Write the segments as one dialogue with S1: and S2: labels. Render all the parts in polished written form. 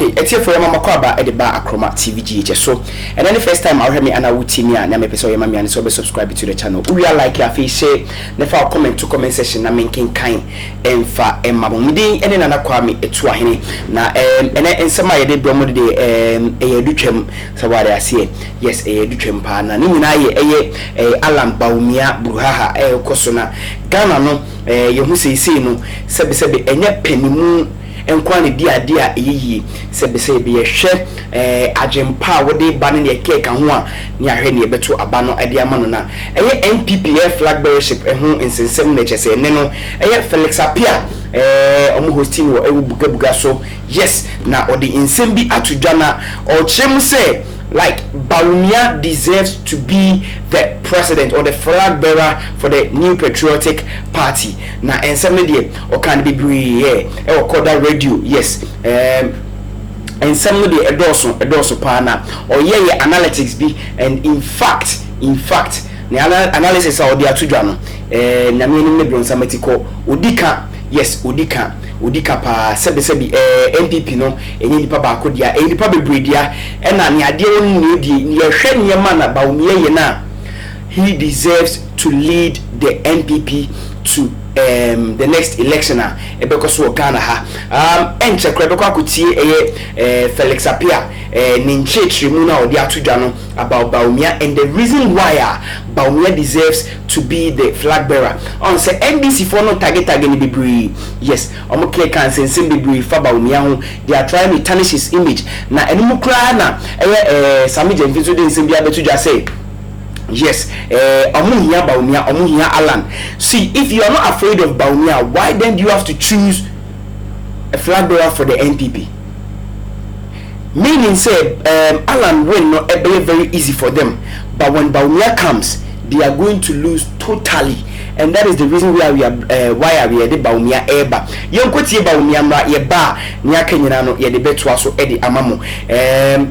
S1: Okay, it's here for your mama kwaba at the bar Acroma TVGH. So, and then the first time I heard me and I would see me and I'm episode your mommy and so subscribe to the channel. We are like your face say, never comment to comment section. I'm making kind and fa and mamudi and then another kwame etuahini. Na and some my day bromo de a duchem sawari I see. Yes, a duchem pa na nina ye Alan Bawumia Bruhaha Kosona Ghana no you who say no sebi enye penimu enkwani dia eyi sebe be hwe agempa wode ba ne cake ho a ne ahwe ne beto aba no ade ama no na NPP flag bearership ho insensem na chese ne no Felix Apia omo hosting wo bugabuga so yes na odi insem bi atudwa na o chem say like Bawumia deserves to be the president or the flag bearer for the New Patriotic Party. Na ensem de o kan be bri e call that radio yes ensem de edoso pa na or ye analytics be and in fact the analysis of the atudwa no na me ni me bronsamatiko odika yes odika pa sebi NPP no enyi nipa ba ko dia nipa bebre dia e na ne ade wonu di ye hwe ne ma na Bawumia ye na he deserves to lead the NPP to the next election because Ghana ha enche kwebeko akutie Felix Apia ninche trimuna odi atudwa no about Bawumia and the reason why Bawumia deserves to be the flag bearer on say NDC for no target ni bebre yes omo clear can sense bebre for Bawumia ho they are trying to tarnish his image na enimu kra na Sami Jemfiso de nsem bia betudwa say yes, Omuhia Bawumia, Omuhia Alan. See, if you are not afraid of Bawumia, why then do you have to choose a flag bearer for the NPP? Meaning, say, Alan win not very easy for them, but when Bawumia comes, they are going to lose totally, and that is the reason why we are the Bawumia eba. Yonkoti Bawumia mra yeba nyaka nyina no ye de betwa so edi amamo.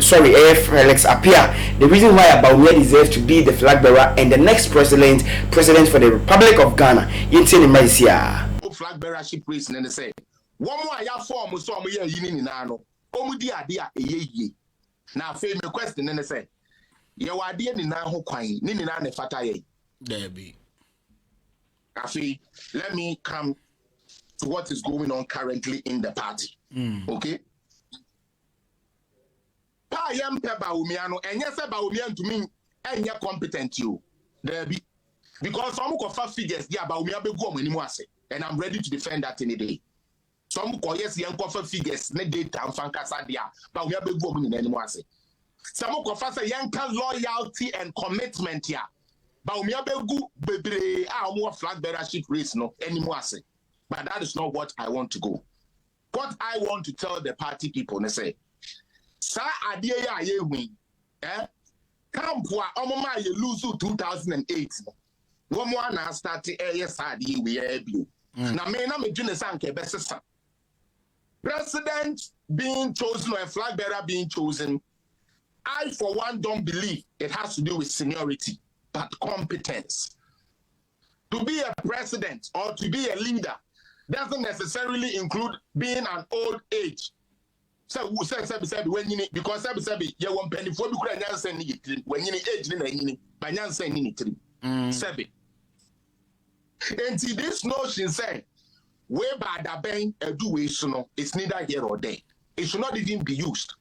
S1: Sorry, Felix Apia. The reason why Bawumia deserves to be the flag bearer and the next president for the Republic of Ghana. Yinti ni Malaysia.
S2: Flag bearership race ne say. One more ya form so mo ye yini ni na no. Omu di ade a eyeye. Na fe me question ne say. Ye wade ni na ho kwan ni na ne fata ye.
S3: There be.
S2: Afi, let me come to what is going on currently in the party. Okay? Pa yam pe Bawumia no enye se Bawumia to me enye competent you. There be. Because some kofa figures dia Bawumia be go omanimu ase and I'm ready to defend that any day. Some ko yes yen kofa figures ne data amfankasa dia Bawumia be go omanimu ase. Some kofa say yen kan loyalty and commitment here. Bawumia begu bebre a flag bearership race no anymore say. But that is not what I want to go. What I want to tell the party people ne say sa adie ya ye win camp wa omoma ye lose 2008 no mo na start yes adie we ya bi na me na me dwene sanke besesa president being chosen or a flag bearer being chosen. I for one don't believe it has to do with seniority but competence. To be a president or to be a leader doesn't necessarily include being an old age. So when you need because you want penny for when you need age by Sebi. And see this notion say way by the bank do it's neither here or there. It should not even be used.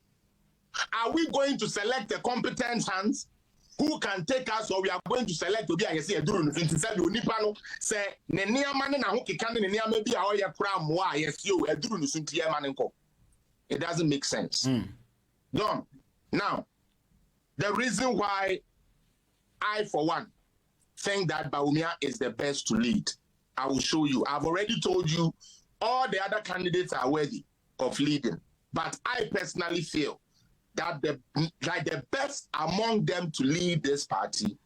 S2: Are we going to select a competent hands who can take us, or we are going to select to be a say duru nti say onipano say ne niama ne na ho keka ne niama bi a oye kra mo a yesio eduru no sunti e ma ne nko. It doesn't make sense. Done. Now, the reason why I for one think that Bawumia is the best to lead, I will show you. I've already told you all the other candidates are worthy of leading, but I personally feel that the best among them to lead this party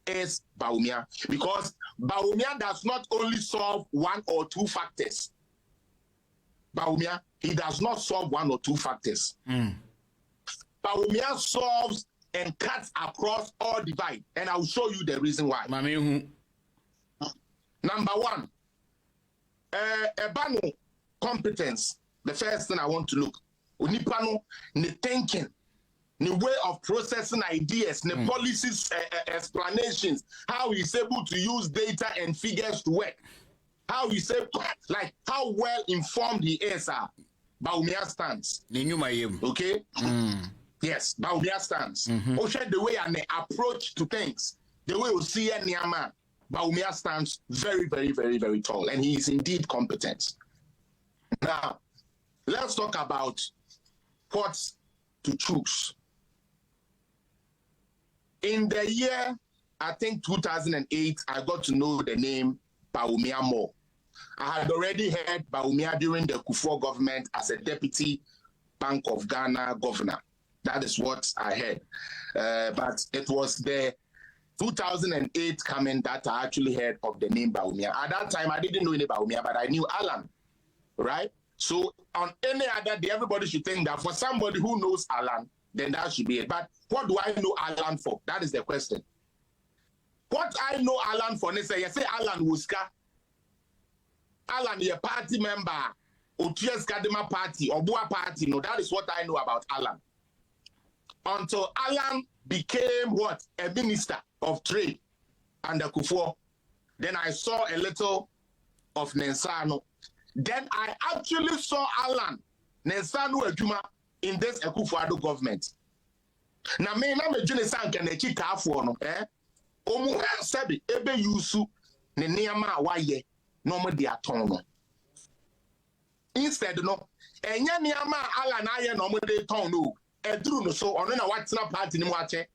S2: is Bawumia, because Bawumia does not only solve one or two factors. Bawumia, he does not solve one or two factors. Bawumia solves and cuts across all divide, and I'll show you the reason why. Number one, Ebano competence. The first thing I want to look. Onipano, the thinking, the way of processing ideas, the policies, explanations, how he's able to use data and figures to work, how he's able, like how well informed he is. Bawumia stands. Okay? Yes, Bawumia stands. The way and the approach to things, the way we see Nyama, Bawumia stands very, very, very, very tall, and he is indeed competent. Now, let's talk about what to choose. In the year, I think 2008, I got to know the name Bawumia more. I had already heard Bawumia during the Kufuor government as a deputy Bank of Ghana governor. That is what I heard. But it was the 2008 coming that I actually heard of the name Bawumia. At that time, I didn't know any Bawumia, but I knew Alan, right? So on any other day, everybody should think that for somebody who knows Alan, then that should be it. But what do I know Alan for? That is the question. What I know Alan for, they say Alan Wuska. Alan, a party member, Otias Kadima party, or Boa party. No, that is what I know about Alan. Until Alan became what? A minister of trade under Kufuor. Then I saw a little of Nensano. Then I actually saw Alan Nensano Ejuma in this Kufuor government. Na me na me june sanka na chi kaafo no omu sabi ebe yusu ne niama waye no mo de aton no instead no enya niama ala na aye no mo de ton no eduru no so ono na watena party ni mo ache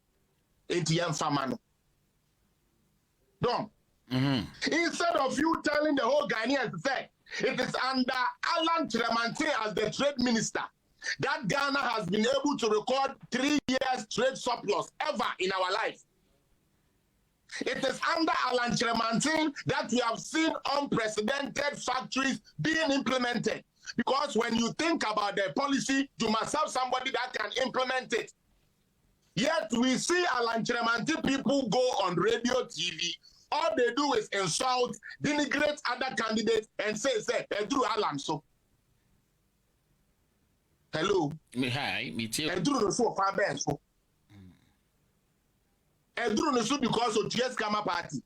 S2: enti yemfama no don instead of you telling the whole Ghanaians to say it is under Alan Tremantin as the trade minister that Ghana has been able to record 3 years trade surplus ever in our life. It is under Alan Tremantin that we have seen unprecedented factories being implemented. Because when you think about the policy, you must have somebody that can implement it. Yet we see Alan Tremantin people go on radio, TV. All they do is insult, denigrate other candidates, and say, Drew Alan so. Hello.
S3: Hi, me too.
S2: Edru no so fa ben so. Edru no so because of TS Kama party.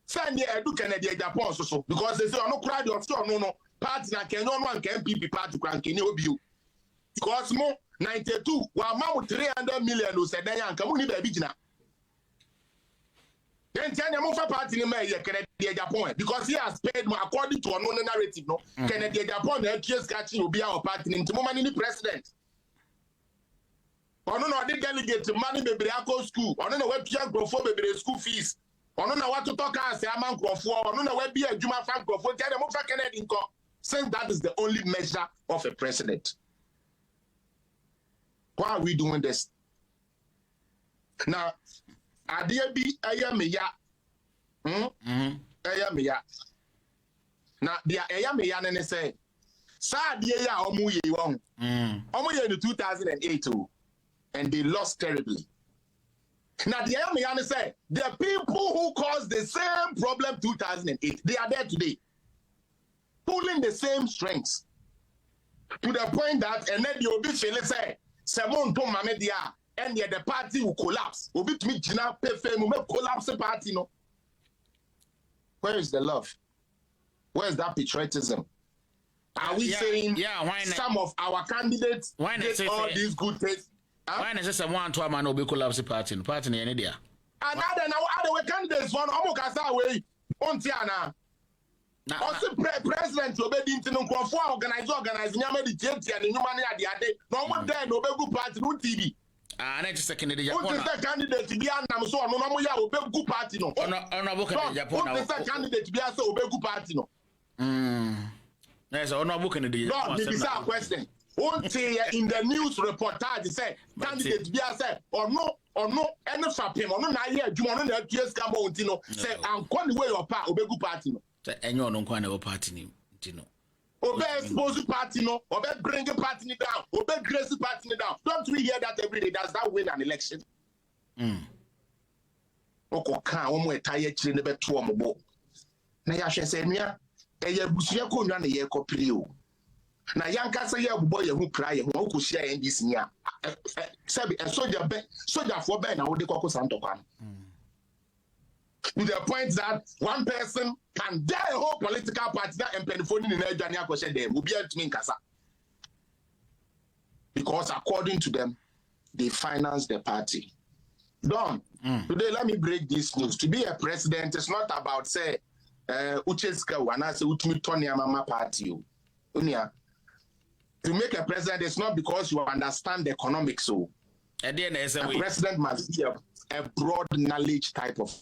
S2: Send the Edu Kennedy Japan so because they say no crowd of so no party na Kenya no and NPP party kran Kenya obi o. Because mo 92 wa ma 300 million o said yan ka mo ni ba bi gina. Then Kenya mo fa party ni me Kennedy Japan because he has paid more according to no narrative no Kennedy Japan na TS catching obi our party ni mo mani ni president. Ono no dey delegate money bebre akọ school ono na we pia grofo bebre school fees ono na what to talk as am grofo ono na we bi adwuma fa grofo tell them fa Kennedy nko since that is the only measure of a president. Why are we doing this? Now adia bi eya me ya eya me ya na dia eya me ya ne say sa adia ya omu ye won omu ye in 2008 and they lost terribly. Now the Ayamiyane said the people who caused the same problem 2008, they are there today, pulling the same strengths to the point that and then the Obi Fele said, "Semon to Mamedia," and yet the party will collapse. Obi to me Jina Pefe will collapse the party. No, where is the love? Where is that patriotism? Are we saying some of our candidates get all these good things?
S3: Why is this one to a man who be collapse party? Party in any day.
S2: Another now, other candidates one Omokasa way on Tiana. Also, president obeying to no organize Yamedi and the money at the other. No one there, no good party, no TV.
S3: And I just a candidate.
S2: What is that candidate to be an so no Moya will be good party no? What is that candidate to be a so good party no?
S3: Yes, or no book in the
S2: no, this is our question. One say in the news reportage say candidate be say or no any fapem or no na here adwuma no na TS Kamba ontino say ankon the way your pa obegu party no
S3: say enyo no nkwan na party ni ntino
S2: obe expose party no obe bring party ni down obe grace party ni down. Don't we hear that every day? Does that win an election? Okoka wo mo etaye kire ne beto omobo na ya hwe say nua eye busuya ko nwa na ye kopiri o Na yanka say ya boy who cry who could share in this year. Sabi a soldier for Ben na wo de kokko santokwa. To the point that one person can dare a whole political party that and penifoni in Nigeria akoshe dem will be able to mean kasa. Because according to them, they finance the party. Don, today let me break this news. To be a president is not about say Ucheska wana say utimi Tony Mama party. Unia. To make a president is not because you understand the economics. So a president must be a broad knowledge type of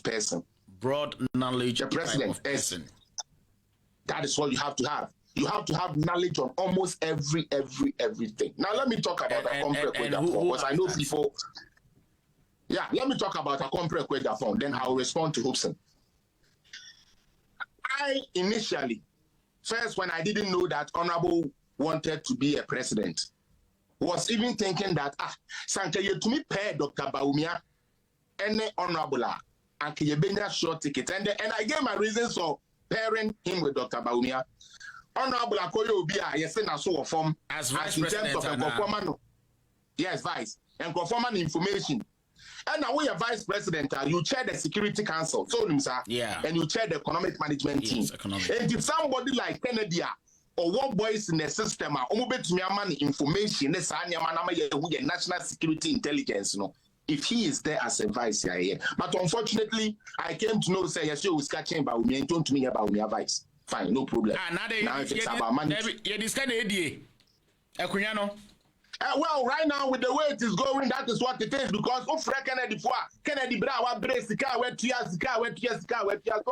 S2: person.
S3: Broad knowledge.
S2: The president
S3: type of person.
S2: That is what you have to have. You have to have knowledge on almost everything. Now let me talk about a complex because I know people. Yeah, let me talk about a complex phone. Then I will respond to Hobson. I initially, first when I didn't know that Honorable wanted to be a president, was even thinking that Sanka you to me pair Dr. Bawumia and Honorable and Kiyebenya short ticket and I gave my reasons for pairing him with Dr. Bawumia. Honorable Akoyo Obia, yes, na so form
S3: as vice
S2: in
S3: president
S2: terms of conformance. Yes, vice and conformance information. And now we are vice president. You chair the Security Council, so
S3: yeah,
S2: and you chair the economic management team. And if somebody like Kennedy or what boys in the system are to me money information, national security intelligence, if he is there as a vice here. But unfortunately, I came to know say yes, you was catching about me and told to me about me vice. Fine, no problem. Now if it's about money. Well, right now with the way it is going, that is what it is because Kennedy Bra brace the car where so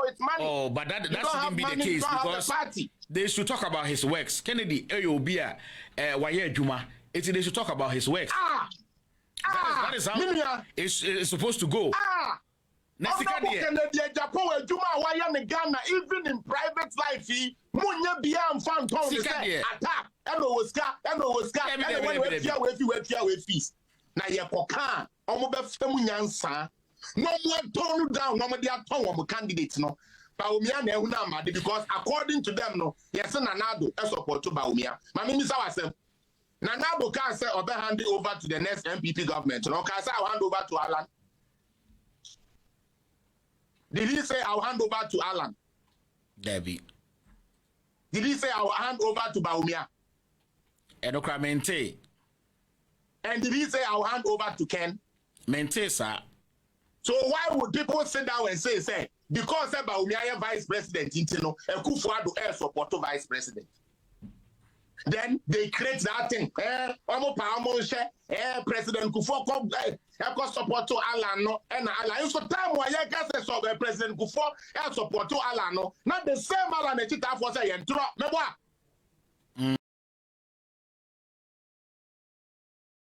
S2: it's money.
S3: Oh, but that shouldn't be the case because they should talk about his works. Kennedy Eyobia Waye Juma. They should talk about his works. That is how it's supposed to go.
S2: Kennedy Japan Juma Waye Ghana, even in private life, Munya Bia and Phantom attack. Fees. Now you can almost Femunyansa. No more tone down, no more their tongue candidates. No, Bawumia Nehunama, because according to them, no, yes, Nanado, a support to Bawumia. My name is ourselves. Nanado can say, or hand it over to the next NPP government. No, can say, I'll hand over to Alan. Did he say, I'll hand over to Alan?
S3: Debbie.
S2: Did he say, I'll hand over to Bawumia?
S3: Mente.
S2: And did he say I'll hand over to Ken?
S3: Mente, sir.
S2: So why would people sit down and say, because Bawumia vice president, Kufuor air support to vice president? Then they create that thing. President Kufuor support to Alan, and Alan. So time why you can say President Kufuor support to Alan, not the same Alan that you have for say and drop.